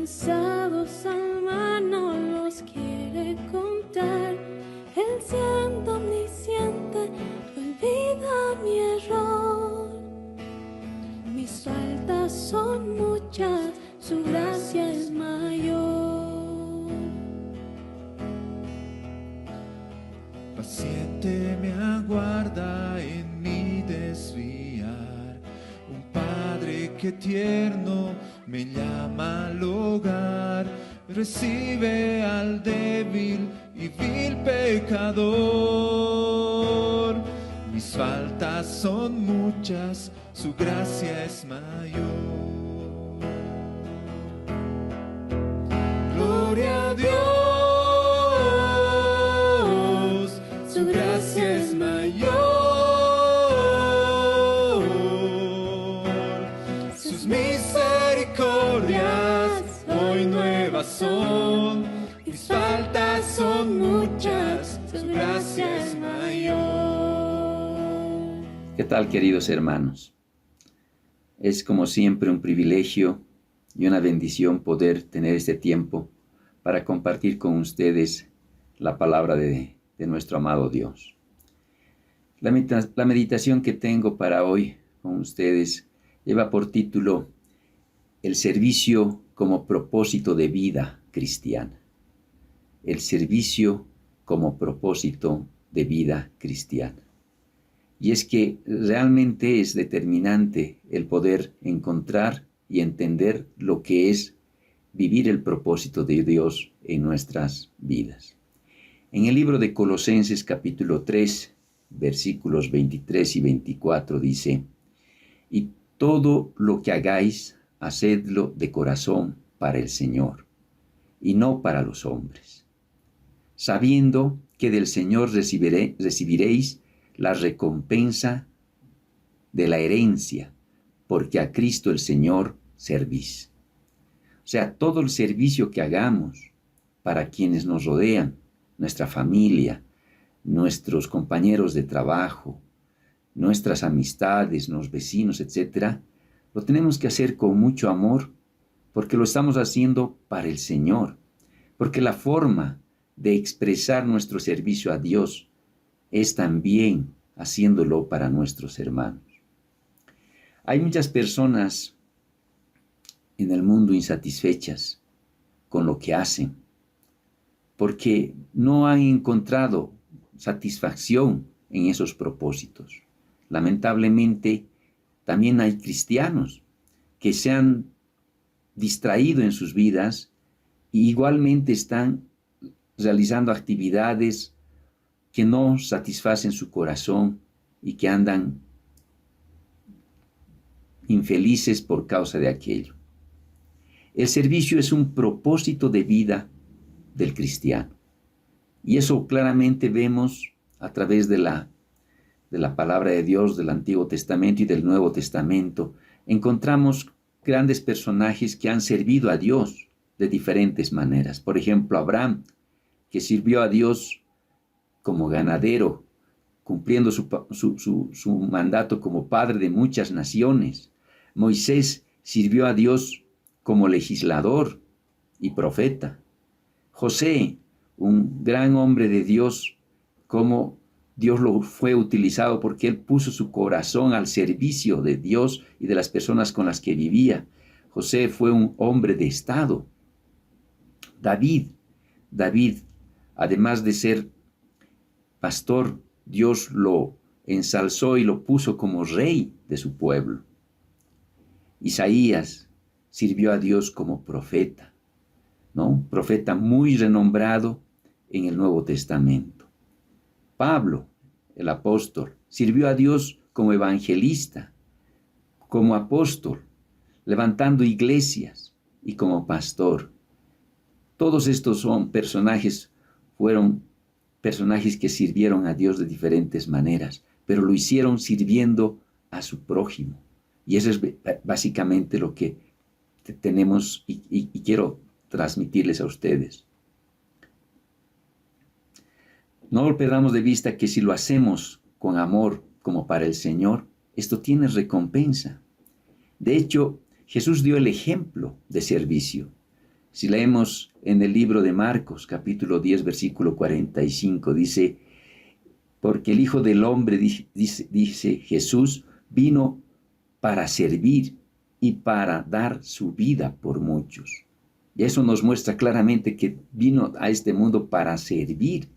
cansados alma no los quiere contar. Él siendo omnisciente olvida mi error. Mis faltas son muchas, su gracia es mayor. Paciente me aguarda en mi desviar, un Padre que tierno me llama al hogar, recibe al débil y vil pecador. Mis faltas son muchas, su gracia es mayor. Gloria a Dios, su gracia es mayor. Sus misericordias hoy nuevas son. Mis faltas son muchas, su gracia es mayor. ¿Qué tal, queridos hermanos? Es como siempre un privilegio y una bendición poder tener este tiempo para compartir con ustedes la palabra de nuestro amado Dios. La meditación que tengo para hoy con ustedes lleva por título El servicio como propósito de vida cristiana. El servicio como propósito de vida cristiana. Y es que realmente es determinante el poder encontrar y entender lo que es vivir el propósito de Dios en nuestras vidas. En el libro de Colosenses capítulo 3, versículos 23 y 24 dice: y todo lo que hagáis, hacedlo de corazón para el Señor, y no para los hombres, sabiendo que del Señor recibiréis la recompensa de la herencia, porque a Cristo el Señor servís. O sea, todo el servicio que hagamos para quienes nos rodean, nuestra familia, nuestros compañeros de trabajo, nuestras amistades, los vecinos, etc., lo tenemos que hacer con mucho amor, porque lo estamos haciendo para el Señor, porque la forma de expresar nuestro servicio a Dios es también haciéndolo para nuestros hermanos. Hay muchas personas en el mundo insatisfechas con lo que hacen, porque no han encontrado satisfacción en esos propósitos. Lamentablemente, también hay cristianos que se han distraído en sus vidas y igualmente están realizando actividades que no satisfacen su corazón y que andan infelices por causa de aquello. El servicio es un propósito de vida del cristiano. Y eso claramente vemos a través de la palabra de Dios del Antiguo Testamento y del Nuevo Testamento. Encontramos grandes personajes que han servido a Dios de diferentes maneras. Por ejemplo, Abraham, que sirvió a Dios como ganadero, cumpliendo su mandato como padre de muchas naciones. Moisés sirvió a Dios como legislador y profeta. José, un gran hombre de Dios, como Dios lo fue utilizado porque él puso su corazón al servicio de Dios y de las personas con las que vivía. José fue un hombre de Estado. David, además de ser pastor, Dios lo ensalzó y lo puso como rey de su pueblo. Isaías sirvió a Dios como profeta, ¿no? Profeta muy renombrado en el Nuevo Testamento. Pablo, el apóstol, sirvió a Dios como evangelista, como apóstol, levantando iglesias y como pastor. Todos estos fueron personajes que sirvieron a Dios de diferentes maneras, pero lo hicieron sirviendo a su prójimo. Y eso es básicamente lo que tenemos y quiero transmitirles a ustedes. No perdamos de vista que si lo hacemos con amor como para el Señor, esto tiene recompensa. De hecho, Jesús dio el ejemplo de servicio. Si leemos en el libro de Marcos, capítulo 10, versículo 45, dice, porque el Hijo del Hombre, dice Jesús, vino para servir y para dar su vida por muchos. Y eso nos muestra claramente que vino a este mundo para servir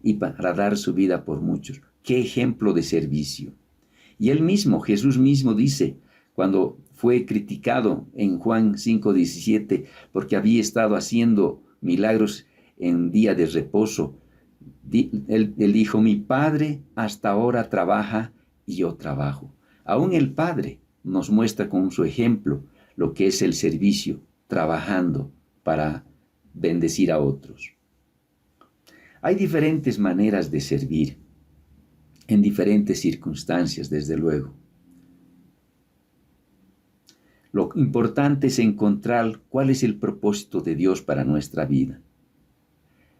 y para dar su vida por muchos. ¡Qué ejemplo de servicio! Y él mismo, Jesús mismo dice, cuando fue criticado en Juan 5:17, porque había estado haciendo milagros en día de reposo, él dijo, mi Padre hasta ahora trabaja y yo trabajo. Aún el Padre nos muestra con su ejemplo lo que es el servicio, trabajando para bendecir a otros. Hay diferentes maneras de servir, en diferentes circunstancias, desde luego. Lo importante es encontrar cuál es el propósito de Dios para nuestra vida.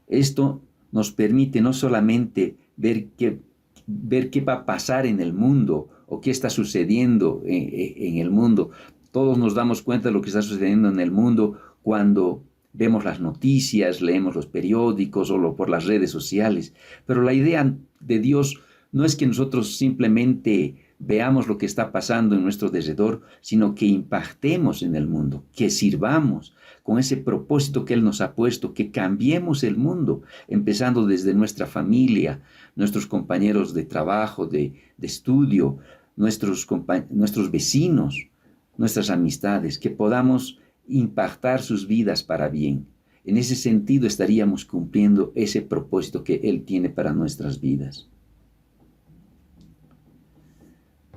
Esto nos permite no solamente ver qué va a pasar en el mundo o qué está sucediendo en el mundo. Todos nos damos cuenta de lo que está sucediendo en el mundo cuando vemos las noticias, leemos los periódicos o por las redes sociales. Pero la idea de Dios no es que nosotros simplemente veamos lo que está pasando en nuestro alrededor, sino que impactemos en el mundo, que sirvamos con ese propósito que Él nos ha puesto, que cambiemos el mundo, empezando desde nuestra familia, nuestros compañeros de trabajo, de estudio, nuestros vecinos, nuestras amistades, que podamos impactar sus vidas para bien. En ese sentido estaríamos cumpliendo ese propósito que Él tiene para nuestras vidas.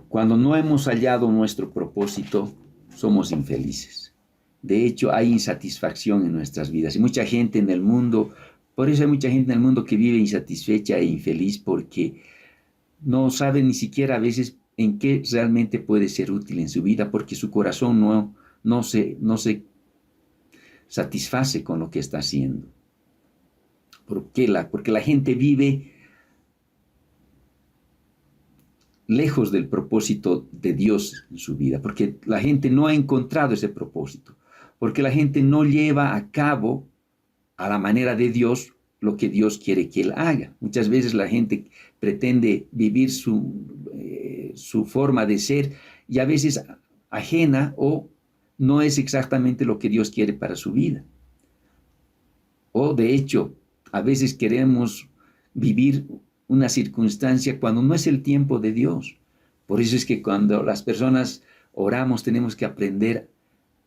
Cuando no hemos hallado nuestro propósito, somos infelices. De hecho, hay insatisfacción en nuestras vidas. Y mucha gente en el mundo, por eso hay mucha gente en el mundo que vive insatisfecha e infeliz, porque no sabe ni siquiera a veces en qué realmente puede ser útil en su vida, porque su corazón no se satisface con lo que está haciendo. ¿Por qué? Porque la gente vive lejos del propósito de Dios en su vida, porque la gente no ha encontrado ese propósito, porque la gente no lleva a cabo a la manera de Dios lo que Dios quiere que Él haga. Muchas veces la gente pretende vivir su forma de ser y a veces ajena o no es exactamente lo que Dios quiere para su vida. O de hecho, a veces queremos vivir una circunstancia cuando no es el tiempo de Dios. Por eso es que cuando las personas oramos tenemos que aprender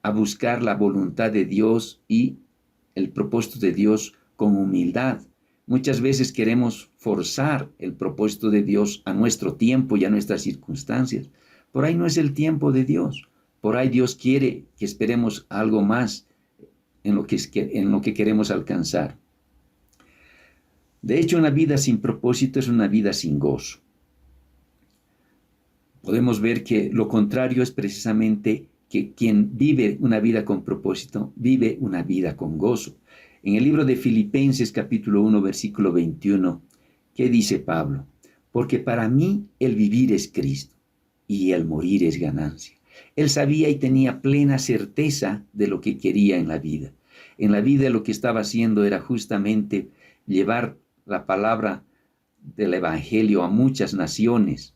a buscar la voluntad de Dios y el propósito de Dios con humildad. Muchas veces queremos forzar el propósito de Dios a nuestro tiempo y a nuestras circunstancias. Por ahí no es el tiempo de Dios. Por ahí Dios quiere que esperemos algo más en lo que queremos alcanzar. De hecho, una vida sin propósito es una vida sin gozo. Podemos ver que lo contrario es precisamente que quien vive una vida con propósito, vive una vida con gozo. En el libro de Filipenses, capítulo 1, versículo 21, ¿qué dice Pablo? Porque para mí el vivir es Cristo y el morir es ganancia. Él sabía y tenía plena certeza de lo que quería en la vida. En la vida lo que estaba haciendo era justamente llevar la palabra del Evangelio a muchas naciones.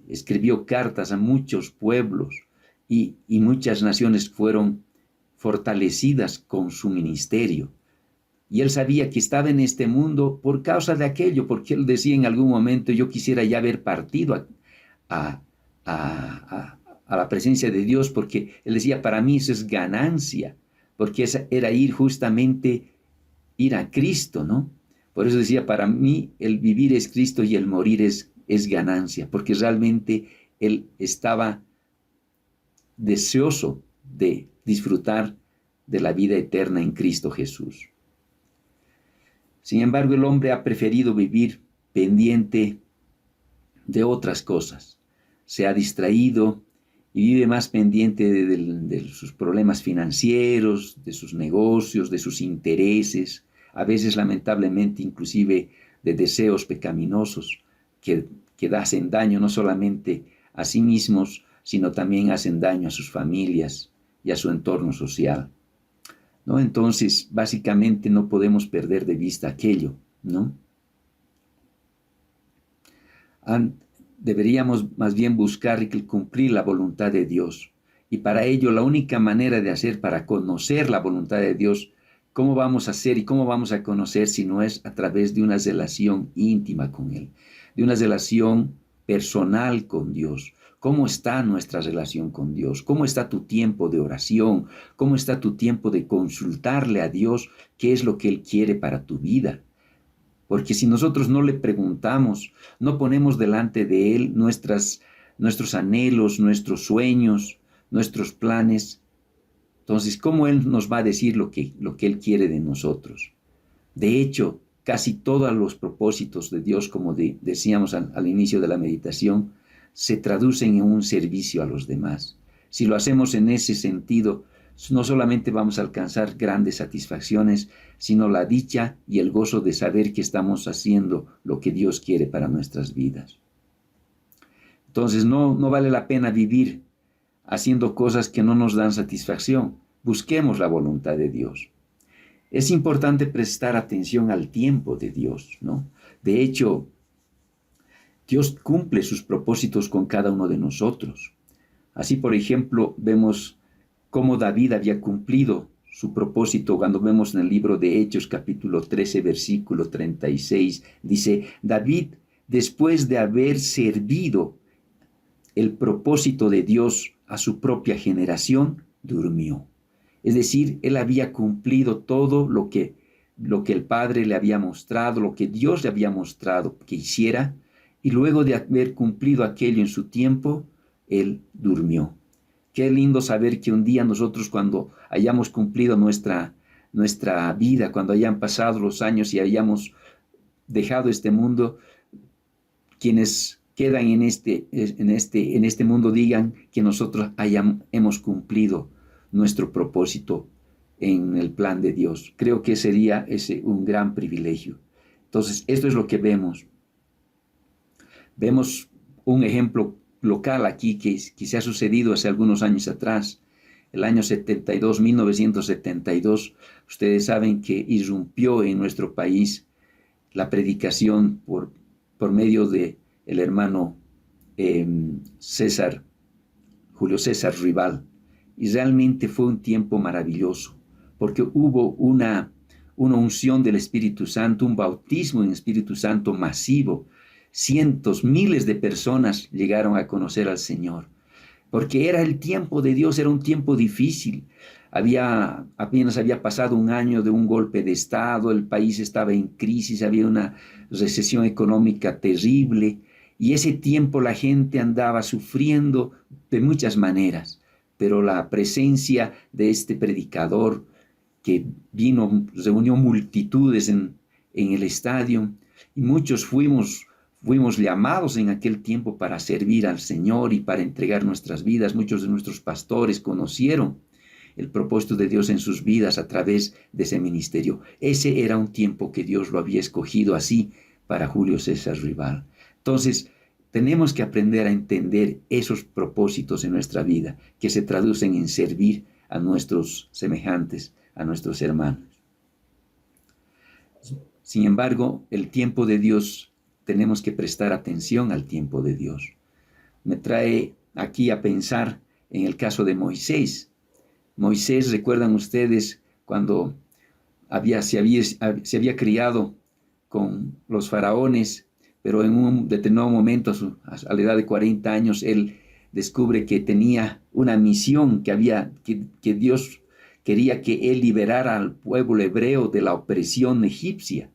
Escribió cartas a muchos pueblos y muchas naciones fueron fortalecidas con su ministerio. Y él sabía que estaba en este mundo por causa de aquello, porque él decía en algún momento, yo quisiera ya haber partido a la presencia de Dios, porque él decía, para mí eso es ganancia, porque esa era ir a Cristo, ¿no? Por eso decía, para mí el vivir es Cristo y el morir es ganancia, porque realmente él estaba deseoso de disfrutar de la vida eterna en Cristo Jesús. Sin embargo, el hombre ha preferido vivir pendiente de otras cosas. Se ha distraído y vive más pendiente de sus problemas financieros, de sus negocios, de sus intereses, a veces lamentablemente inclusive de deseos pecaminosos que hacen daño no solamente a sí mismos, sino también hacen daño a sus familias y a su entorno social. ¿no? Entonces, básicamente no podemos perder de vista aquello, ¿no? Deberíamos más bien buscar y cumplir la voluntad de Dios. Y para ello, la única manera de hacer para conocer la voluntad de Dios, ¿cómo vamos a hacer y cómo vamos a conocer si no es a través de una relación íntima con Él, de una relación personal con Dios? ¿Cómo está nuestra relación con Dios? ¿Cómo está tu tiempo de oración? ¿Cómo está tu tiempo de consultarle a Dios qué es lo que Él quiere para tu vida? Porque si nosotros no le preguntamos, no ponemos delante de Él nuestros anhelos, nuestros sueños, nuestros planes, entonces, ¿cómo Él nos va a decir lo que Él quiere de nosotros? De hecho, casi todos los propósitos de Dios, como decíamos al inicio de la meditación, se traducen en un servicio a los demás. Si lo hacemos en ese sentido, no solamente vamos a alcanzar grandes satisfacciones, sino la dicha y el gozo de saber que estamos haciendo lo que Dios quiere para nuestras vidas. Entonces, no vale la pena vivir haciendo cosas que no nos dan satisfacción. Busquemos la voluntad de Dios. Es importante prestar atención al tiempo de Dios, ¿no? De hecho, Dios cumple sus propósitos con cada uno de nosotros. Así, por ejemplo, vemos cómo David había cumplido su propósito cuando vemos en el libro de Hechos, capítulo 13, versículo 36. Dice, David, después de haber servido el propósito de Dios a su propia generación, durmió. Es decir, él había cumplido todo lo que el Padre le había mostrado, lo que Dios le había mostrado que hiciera, y luego de haber cumplido aquello en su tiempo, él durmió. Qué lindo saber que un día nosotros, cuando hayamos cumplido nuestra vida, cuando hayan pasado los años y hayamos dejado este mundo, quienes quedan en este mundo digan que nosotros hemos cumplido nuestro propósito en el plan de Dios. Creo que sería un gran privilegio. Entonces, esto es lo que vemos. Vemos un ejemplo local aquí que se ha sucedido hace algunos años atrás. El año 1972, ustedes saben que irrumpió en nuestro país la predicación por medio de el hermano Julio César Rival. Y realmente fue un tiempo maravilloso, porque hubo una unción del Espíritu Santo, un bautismo en Espíritu Santo masivo. Cientos, miles de personas llegaron a conocer al Señor, porque era el tiempo de Dios, era un tiempo difícil. Apenas había pasado un año de un golpe de Estado, el país estaba en crisis, había una recesión económica terrible, y ese tiempo la gente andaba sufriendo de muchas maneras, pero la presencia de este predicador que reunió multitudes en el estadio, y muchos fuimos llamados en aquel tiempo para servir al Señor y para entregar nuestras vidas. Muchos de nuestros pastores conocieron el propósito de Dios en sus vidas a través de ese ministerio. Ese era un tiempo que Dios lo había escogido así para Julio César Rival. Entonces, tenemos que aprender a entender esos propósitos en nuestra vida que se traducen en servir a nuestros semejantes, a nuestros hermanos. Sin embargo, el tiempo de Dios, tenemos que prestar atención al tiempo de Dios. Me trae aquí a pensar en el caso de Moisés. Moisés, ¿recuerdan ustedes cuando se había criado con los faraones, pero en un determinado momento, a la edad de 40 años, él descubre que tenía una misión, que Dios quería que él liberara al pueblo hebreo de la opresión egipcia?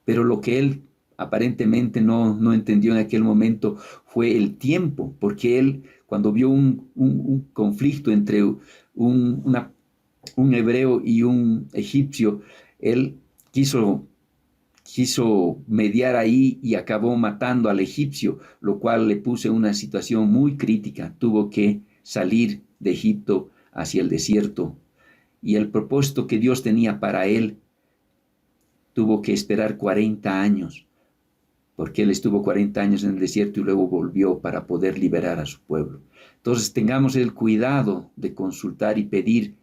Pero lo que él aparentemente no entendió en aquel momento fue el tiempo, porque él, cuando vio un conflicto entre un hebreo y un egipcio, él quiso mediar ahí y acabó matando al egipcio, lo cual le puso en una situación muy crítica. Tuvo que salir de Egipto hacia el desierto, y el propósito que Dios tenía para él tuvo que esperar 40 años, porque él estuvo 40 años en el desierto y luego volvió para poder liberar a su pueblo. Entonces tengamos el cuidado de consultar y pedir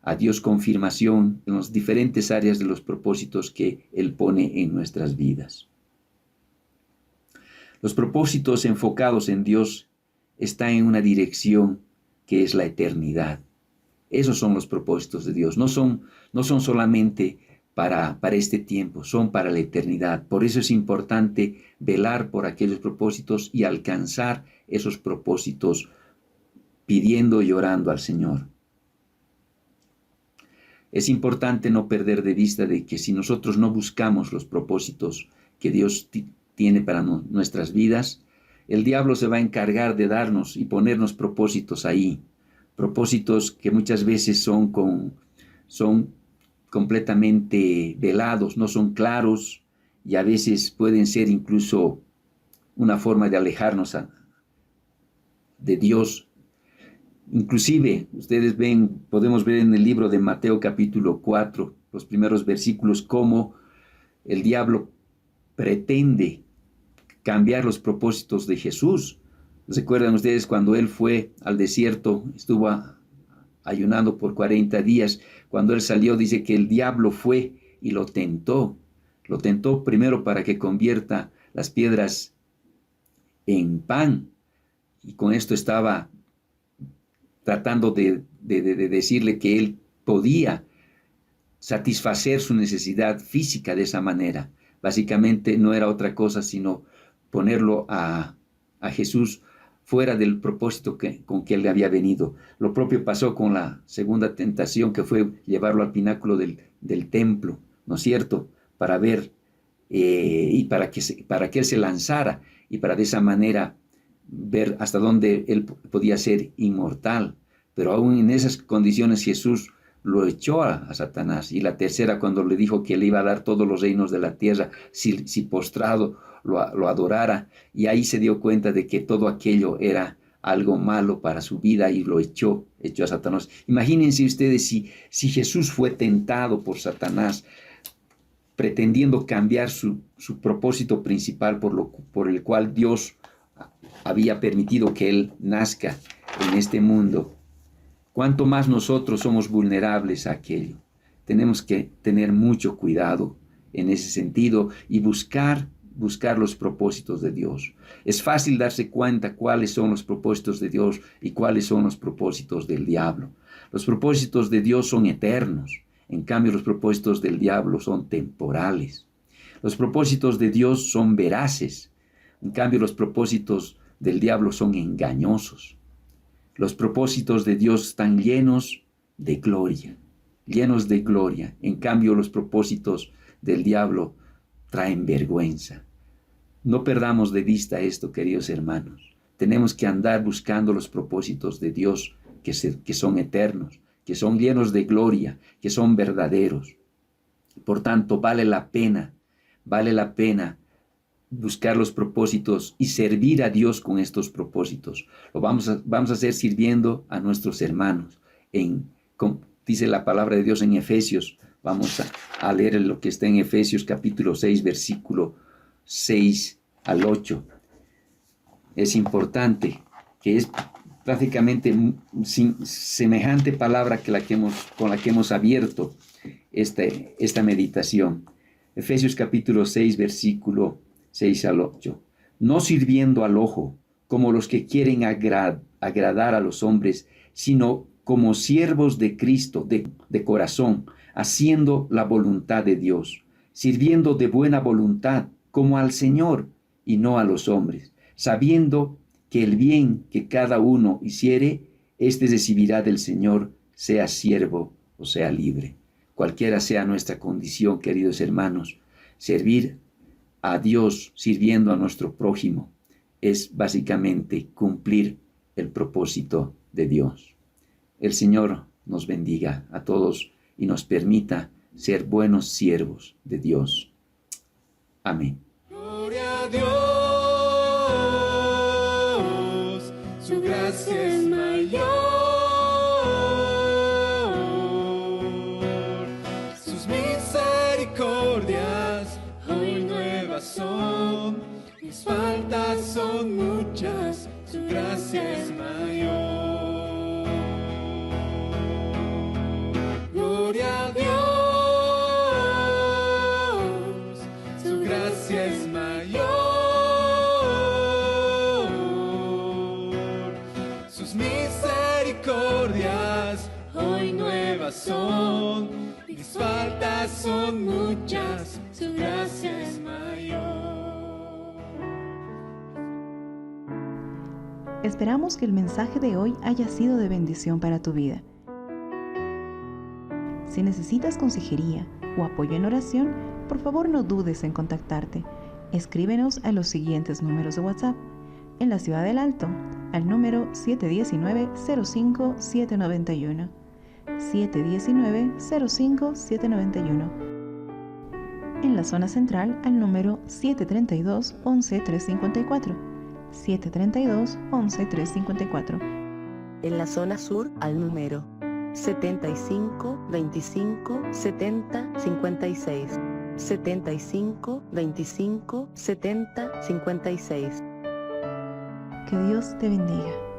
a Dios confirmación en las diferentes áreas de los propósitos que Él pone en nuestras vidas. Los propósitos enfocados en Dios están en una dirección que es la eternidad. Esos son los propósitos de Dios. No son solamente para este tiempo, son para la eternidad. Por eso es importante velar por aquellos propósitos y alcanzar esos propósitos pidiendo y orando al Señor. Es importante no perder de vista de que si nosotros no buscamos los propósitos que Dios tiene para nuestras vidas, el diablo se va a encargar de darnos y ponernos propósitos ahí. Propósitos que muchas veces son completamente velados, no son claros y a veces pueden ser incluso una forma de alejarnos de Dios. Inclusive, ustedes podemos ver en el libro de Mateo capítulo 4, los primeros versículos, cómo el diablo pretende cambiar los propósitos de Jesús. ¿Recuerdan ustedes cuando Él fue al desierto, estuvo ayunando por 40 días? Cuando Él salió, dice que el diablo fue y lo tentó. Lo tentó primero para que convierta las piedras en pan. Y con esto estaba tratando de decirle que Él podía satisfacer su necesidad física de esa manera. Básicamente no era otra cosa sino ponerlo a Jesús fuera del propósito con que Él había venido. Lo propio pasó con la segunda tentación, que fue llevarlo al pináculo del templo, ¿no es cierto? Para ver y para que Él se lanzara y para de esa manera ver hasta dónde Él podía ser inmortal. Pero aún en esas condiciones Jesús lo echó a Satanás. Y la tercera, cuando le dijo que le iba a dar todos los reinos de la tierra si postrado lo adorara, y ahí se dio cuenta de que todo aquello era algo malo para su vida y lo echó a Satanás. Imagínense ustedes si Jesús fue tentado por Satanás, pretendiendo cambiar su propósito principal por el cual Dios había permitido que Él nazca en este mundo. Cuánto más nosotros somos vulnerables a aquello. Tenemos que tener mucho cuidado en ese sentido y buscar los propósitos de Dios. Es fácil darse cuenta cuáles son los propósitos de Dios y cuáles son los propósitos del diablo. Los propósitos de Dios son eternos. En cambio, los propósitos del diablo son temporales. Los propósitos de Dios son veraces. En cambio, los propósitos del diablo son engañosos. Los propósitos de Dios están llenos de gloria. En cambio, los propósitos del diablo traen vergüenza. No perdamos de vista esto, queridos hermanos. Tenemos que andar buscando los propósitos de Dios que son eternos, que son llenos de gloria, que son verdaderos. Por tanto, vale la pena buscar los propósitos y servir a Dios con estos propósitos. Lo vamos a hacer sirviendo a nuestros hermanos. Dice la palabra de Dios en Efesios. Vamos a leer lo que está en Efesios capítulo 6, versículo 6 al 8. Es importante, que es prácticamente semejante palabra con la que hemos abierto esta meditación. Efesios capítulo 6, versículo 6 al 8. No sirviendo al ojo, como los que quieren agradar a los hombres, sino como siervos de Cristo de corazón, haciendo la voluntad de Dios, sirviendo de buena voluntad, como al Señor y no a los hombres, sabiendo que el bien que cada uno hiciere, éste recibirá del Señor, sea siervo o sea libre. Cualquiera sea nuestra condición, queridos hermanos, servir a Dios sirviendo a nuestro prójimo es básicamente cumplir el propósito de Dios. El Señor nos bendiga a todos y nos permita ser buenos siervos de Dios. Amén. Gloria a Dios, su gracia es mayor, sus misericordias hoy nuevas son, mis faltas son muchas, su gracia es mayor. hoy nuevas son. Mis faltas son muchas, su gracia es mayor. Esperamos que el mensaje de hoy haya sido de bendición para tu vida. Si necesitas consejería o apoyo en oración, por favor no dudes en contactarte. Escríbenos a los siguientes números de WhatsApp. En la Ciudad del Alto, al número 719-05-791. 719-05-791. En la zona central, al número 732-11-354. 732-11-354. En la zona sur, al número 75 25 70 56. 75 25 70 56. Que Dios te bendiga.